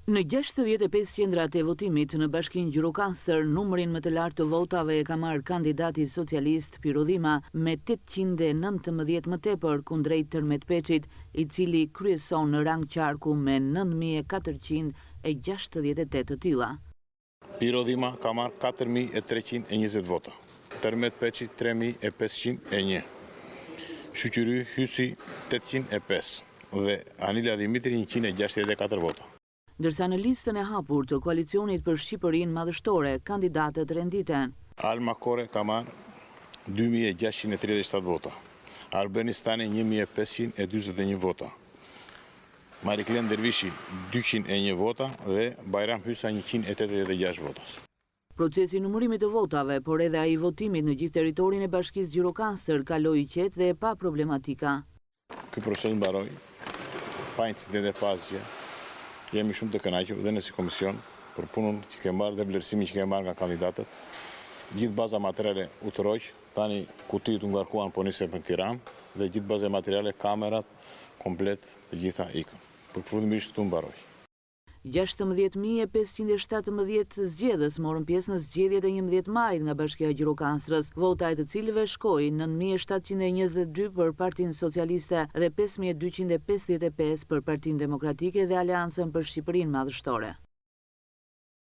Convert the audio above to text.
Në 65 qendrat e votimit në Bashkinë Gjirokastër, numrin më të lartë të votave e ka marrë kandidati socialist Piro Dhima me 819 më tepër kundrejt Tërmet Peçit, i cili kryeson në rang qarku me 9468 të tilla. Piro Dhima ka marrë 4320 vota, Tërmet Peçi 3501, Shoqëri Hysi 805 dhe Anila Dimitri 164 vota. Ndërsa në listën e hapur të koalicionit për Shqipërinë madhështore, kandidatët renditen. Alma Kore ka marrë 2637 vota, Arbenistani 1541 vota, Mariklen Dervishi 201 vota dhe Bajram Hysa 186 votas. Procesi i numërimit të votave, por edhe ai i votimit në gjithë territorin e Bashkisë Gjirokastër kaloi qetë dhe pa problematika. Ky proces mbaroi pa incidente, pa asgjë. Jemi shumë të kënaqur dhe ne si komision për punën që kemi marrë dhe vlerësimin që kemi marrë nga kandidatët. Gjithë baza materiale u tërhoq, tani kutitë u ngarkuan po nisën për Tiranë dhe gjithë baza materiale, kamerat, komplet të gjitha ikën. Përfundimisht u mbaroi. 16517 zgjedhës morën pjesë në zgjedhjet e 11 majit nga Bashkia e Gjirokastrës, vota e të cilëve shkoi 9722 për Partinë Socialiste dhe 5255 për Partinë Demokratike dhe Aleancën për Shqipërinë Madhështore.